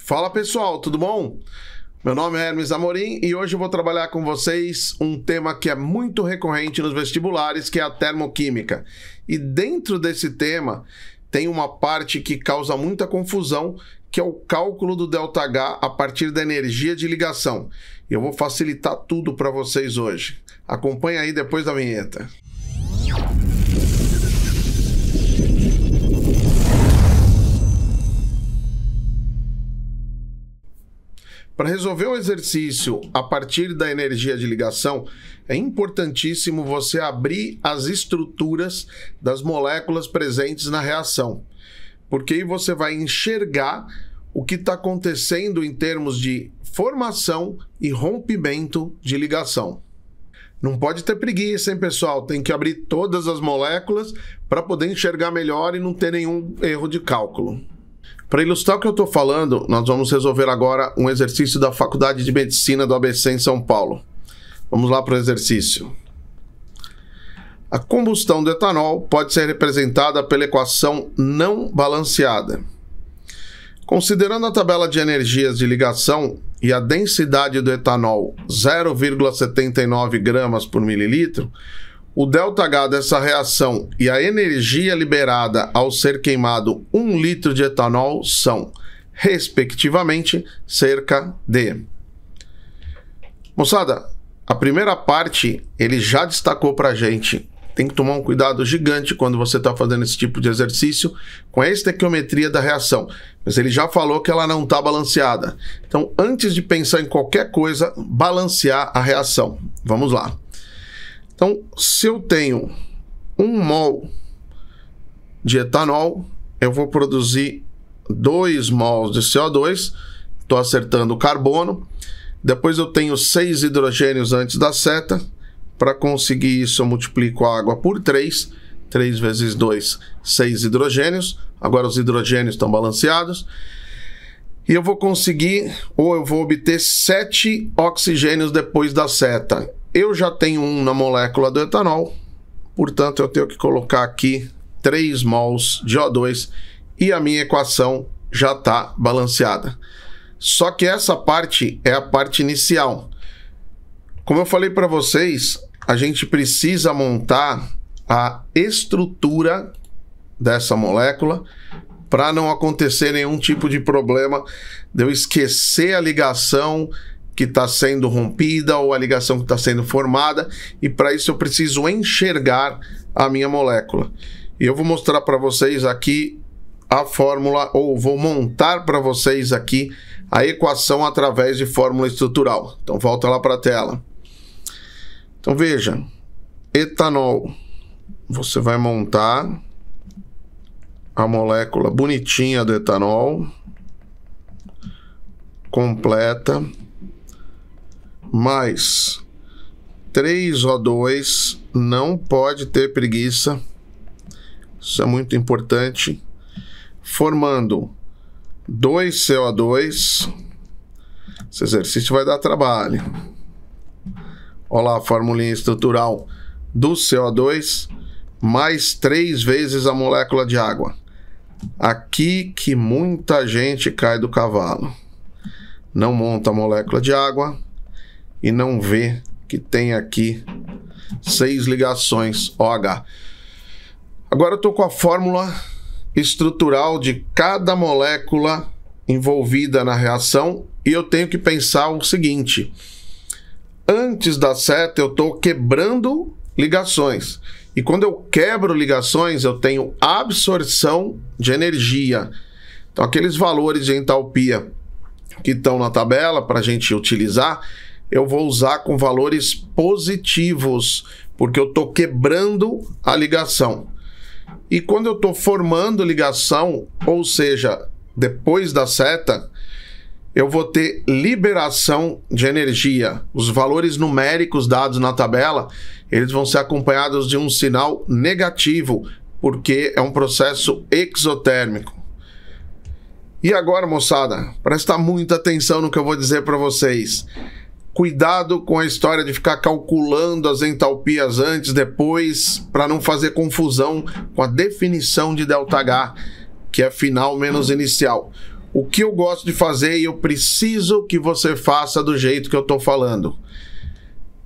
Fala pessoal, tudo bom? Meu nome é Hermes Amorim e hoje eu vou trabalhar com vocês um tema que é muito recorrente nos vestibulares, que é a termoquímica. E dentro desse tema tem uma parte que causa muita confusão, que é o cálculo do ΔH a partir da energia de ligação. E eu vou facilitar tudo para vocês hoje. Acompanha aí depois da vinheta. Para resolver o exercício a partir da energia de ligação, é importantíssimo você abrir as estruturas das moléculas presentes na reação, porque aí você vai enxergar o que está acontecendo em termos de formação e rompimento de ligação. Não pode ter preguiça, hein, pessoal? Tem que abrir todas as moléculas para poder enxergar melhor e não ter nenhum erro de cálculo. Para ilustrar o que eu estou falando, nós vamos resolver agora um exercício da Faculdade de Medicina do ABC em São Paulo. Vamos lá para o exercício. A combustão do etanol pode ser representada pela equação não balanceada. Considerando a tabela de energias de ligação e a densidade do etanol 0,79 gramas por mililitro, o ΔH dessa reação e a energia liberada ao ser queimado 1 litro de etanol são, respectivamente, cerca de... Moçada, a primeira parte ele já destacou para a gente. Tem que tomar um cuidado gigante quando você está fazendo esse tipo de exercício com a estequiometria da reação. Mas ele já falou que ela não está balanceada. Então, antes de pensar em qualquer coisa, balancear a reação. Vamos lá. Então, se eu tenho 1 mol de etanol, eu vou produzir 2 mols de CO2, estou acertando o carbono. Depois eu tenho 6 hidrogênios antes da seta. Para conseguir isso, eu multiplico a água por 3. 3 vezes 2, 6 hidrogênios. Agora os hidrogênios estão balanceados. E eu vou conseguir, ou eu vou obter 7 oxigênios depois da seta. Eu já tenho 1 na molécula do etanol, portanto eu tenho que colocar aqui 3 mols de O2 e a minha equação já está balanceada. Só que essa parte é a parte inicial. Como eu falei para vocês, a gente precisa montar a estrutura dessa molécula para não acontecer nenhum tipo de problema de eu esquecer a ligação que está sendo rompida ou a ligação que está sendo formada, e para isso eu preciso enxergar a minha molécula. E eu vou mostrar para vocês aqui a fórmula, ou vou montar para vocês aqui a equação através de fórmula estrutural. Então volta lá para a tela. Então veja, etanol, você vai montar a molécula bonitinha do etanol, completa, mais 3O2, não pode ter preguiça, isso é muito importante, formando 2CO2, esse exercício vai dar trabalho. Olha lá a formulinha estrutural do CO2, mais 3 vezes a molécula de água. Aqui que muita gente cai do cavalo. Não monta a molécula de água e não vê que tem aqui 6 ligações OH. Agora eu estou com a fórmula estrutural de cada molécula envolvida na reação e eu tenho que pensar o seguinte: antes da seta eu estou quebrando ligações, e quando eu quebro ligações eu tenho absorção de energia. Então aqueles valores de entalpia que estão na tabela para a gente utilizar, eu vou usar com valores positivos, porque eu estou quebrando a ligação. E quando eu estou formando ligação, ou seja, depois da seta, eu vou ter liberação de energia. Os valores numéricos dados na tabela, eles vão ser acompanhados de um sinal negativo, porque é um processo exotérmico. E agora, moçada, presta muita atenção no que eu vou dizer para vocês. Cuidado com a história de ficar calculando as entalpias antes, depois, para não fazer confusão com a definição de ΔH, que é final menos inicial. o que eu gosto de fazer e eu preciso que você faça do jeito que eu estou falando.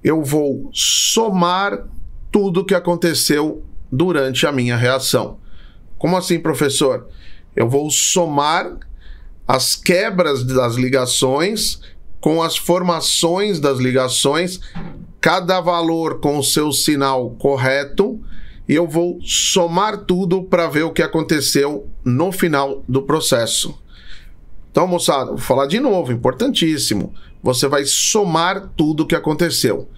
Eu vou somar tudo que aconteceu durante a minha reação. Como assim, professor? Eu vou somar as quebras das ligações com as formações das ligações, cada valor com o seu sinal correto, e eu vou somar tudo para ver o que aconteceu no final do processo. Então, moçada, vou falar de novo, importantíssimo. Você vai somar tudo o que aconteceu.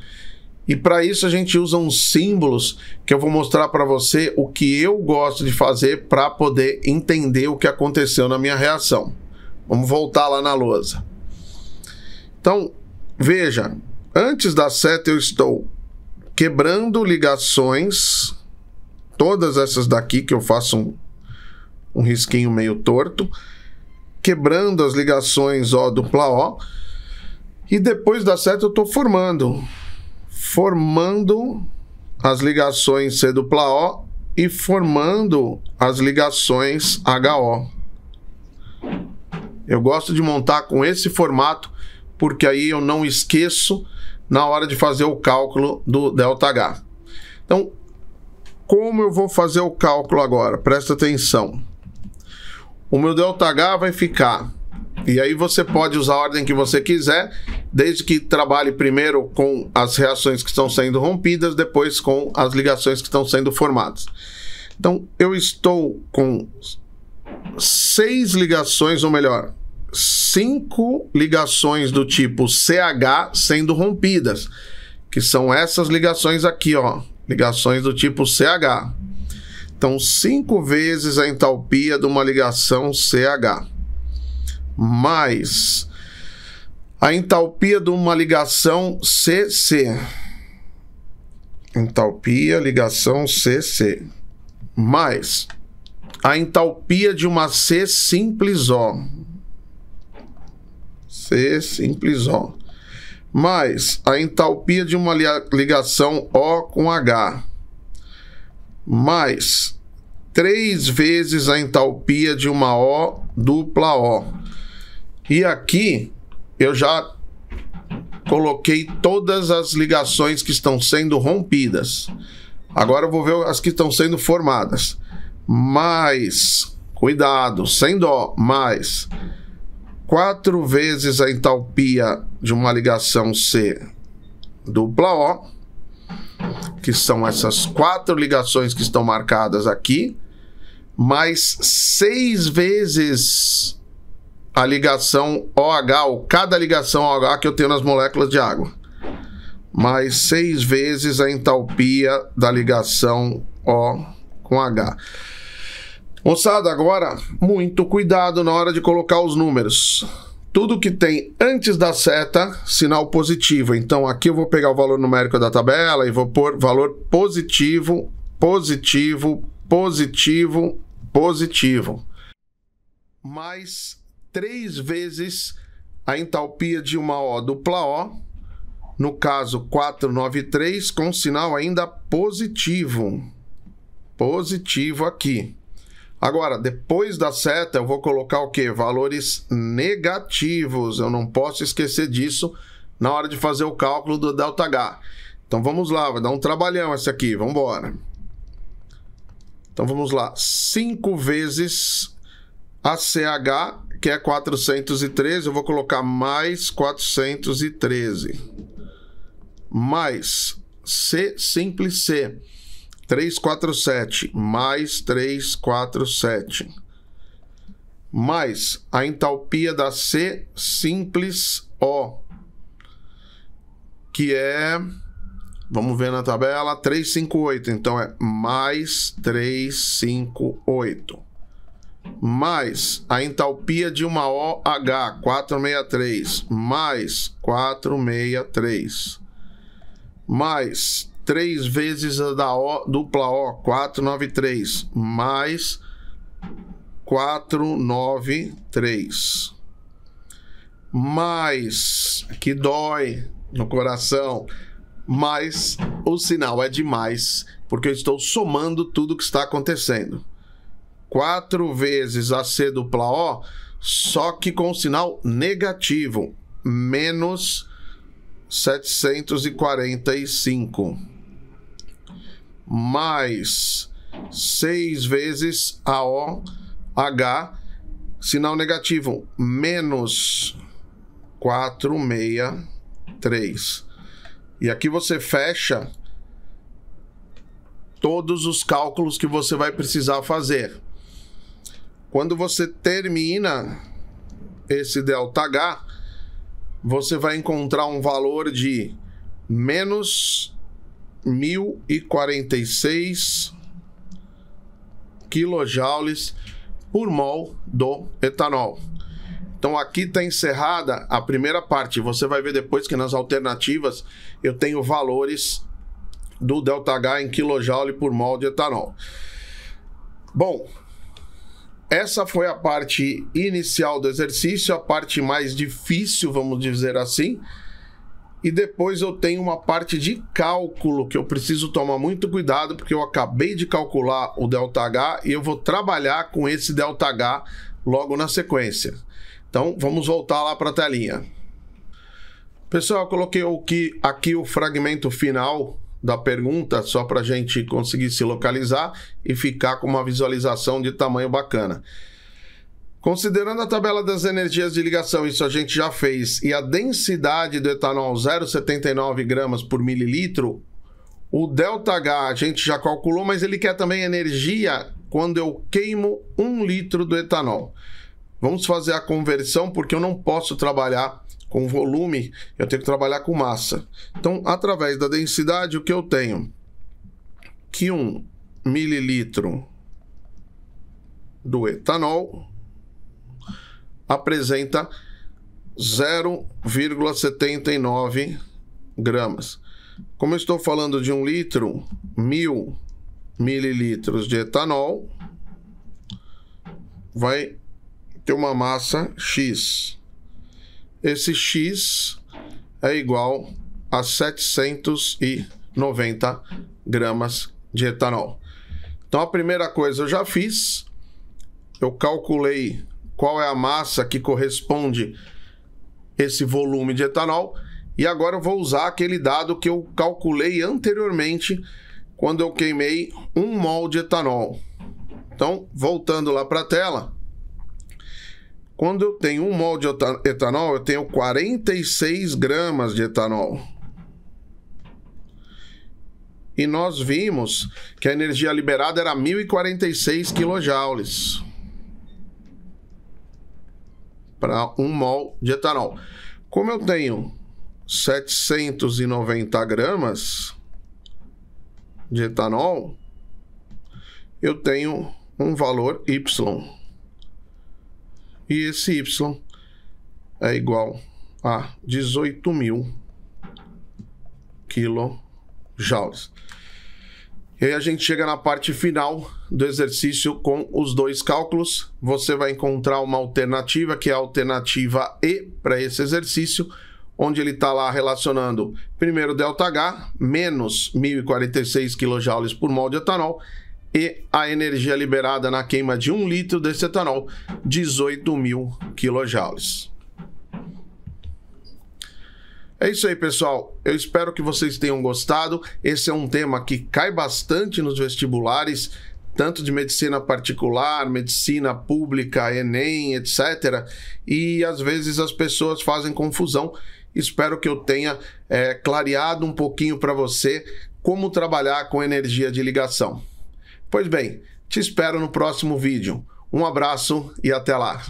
E para isso a gente usa uns símbolos que eu vou mostrar para você o que eu gosto de fazer para poder entender o que aconteceu na minha reação. Vamos voltar lá na lousa. Então, veja, antes da seta eu estou quebrando ligações, todas essas daqui que eu faço um risquinho meio torto, quebrando as ligações O dupla O, e depois da seta eu estou formando as ligações C dupla O e formando as ligações HO. Eu gosto de montar com esse formato, porque aí eu não esqueço na hora de fazer o cálculo do ΔH. Então, como eu vou fazer o cálculo agora? Presta atenção. O meu ΔH vai ficar, e aí você pode usar a ordem que você quiser, desde que trabalhe primeiro com as reações que estão sendo rompidas, depois com as ligações que estão sendo formadas. Então, eu estou com 6 ligações, ou melhor, 5 ligações do tipo CH sendo rompidas, que são essas ligações aqui, ó, ligações do tipo CH. Então, 5 vezes a entalpia de uma ligação CH, mais a entalpia de uma ligação CC. Entalpia, ligação CC. Mais a entalpia de uma C simples O. C simples O. Mais a entalpia de uma ligação O com H. Mais 3 vezes a entalpia de uma O dupla O. E aqui eu já coloquei todas as ligações que estão sendo rompidas. Agora eu vou ver as que estão sendo formadas. Mais, cuidado, sem dó, mais 4 vezes a entalpia de uma ligação C dupla O, que são essas 4 ligações que estão marcadas aqui, mais 6 vezes a ligação OH, ou cada ligação OH que eu tenho nas moléculas de água, mais 6 vezes a entalpia da ligação O com H. Moçada, agora, muito cuidado na hora de colocar os números. Tudo que tem antes da seta, sinal positivo. Então, aqui eu vou pegar o valor numérico da tabela e vou pôr valor positivo, positivo, positivo, positivo. Mais 3 vezes a entalpia de uma O dupla O, no caso 493, com sinal ainda positivo. Positivo aqui. Agora, depois da seta, eu vou colocar o quê? Valores negativos. Eu não posso esquecer disso na hora de fazer o cálculo do ΔH. Então, vamos lá. Vai dar um trabalhão esse aqui. Vamos embora. Então, vamos lá. 5 vezes a CH, que é 413. Eu vou colocar mais 413. Mais C simples C. 347 mais 347, mais a entalpia da C simples O, que é, vamos ver na tabela, 358, então é mais 358, mais a entalpia de uma OH, 463, mais 463, mais 3 vezes a da O dupla O, 493, mais 493, mais, que dói no coração, mais o sinal é de mais, porque eu estou somando tudo que está acontecendo. 4 vezes a C dupla O só que com sinal negativo, menos 745, mais 6 vezes AOH, sinal negativo, menos 463. E aqui você fecha todos os cálculos que você vai precisar fazer. Quando você termina esse ΔH, você vai encontrar um valor de menos 1046 quilojoules por mol do etanol. Então aqui está encerrada a primeira parte. Você vai ver depois que nas alternativas eu tenho valores do ΔH em quilojoule por mol de etanol. Bom, essa foi a parte inicial do exercício, a parte mais difícil, vamos dizer assim. E depois eu tenho uma parte de cálculo que eu preciso tomar muito cuidado, porque eu acabei de calcular o ΔH e eu vou trabalhar com esse ΔH logo na sequência. Então, vamos voltar lá para a telinha. Pessoal, eu coloquei aqui o fragmento final da pergunta, só para a gente conseguir se localizar e ficar com uma visualização de tamanho bacana. Considerando a tabela das energias de ligação, isso a gente já fez, e a densidade do etanol 0,79 gramas por mililitro, o ΔH a gente já calculou, mas ele quer também energia quando eu queimo 1 litro do etanol. Vamos fazer a conversão, porque eu não posso trabalhar com volume, eu tenho que trabalhar com massa. Então, através da densidade, o que eu tenho? Que 1 mililitro do etanol apresenta 0,79 gramas. Como eu estou falando de 1 litro, 1000 mililitros de etanol vai ter uma massa X. Esse X é igual a 790 gramas de etanol. Então, a primeira coisa eu já fiz. Eu calculei qual é a massa que corresponde esse volume de etanol. E agora eu vou usar aquele dado que eu calculei anteriormente quando eu queimei 1 mol de etanol. Então, voltando lá para a tela. Quando eu tenho 1 mol de etanol, eu tenho 46 gramas de etanol. E nós vimos que a energia liberada era 1046 quilojoules para 1 mol de etanol. Como eu tenho 790 gramas de etanol, eu tenho um valor Y. E esse Y é igual a 18.000 quilojoules. E aí a gente chega na parte final do exercício com os dois cálculos. Você vai encontrar uma alternativa, que é a alternativa E para esse exercício, onde ele está lá relacionando primeiro ΔH, menos 1046 quilojoules por mol de etanol, e a energia liberada na queima de 1 litro desse etanol, 18.000 quilojoules. É isso aí, pessoal. Eu espero que vocês tenham gostado. Esse é um tema que cai bastante nos vestibulares, tanto de medicina particular, medicina pública, Enem, etc. E às vezes as pessoas fazem confusão. Espero que eu tenha clareado um pouquinho para você como trabalhar com energia de ligação. Pois bem, te espero no próximo vídeo. Um abraço e até lá!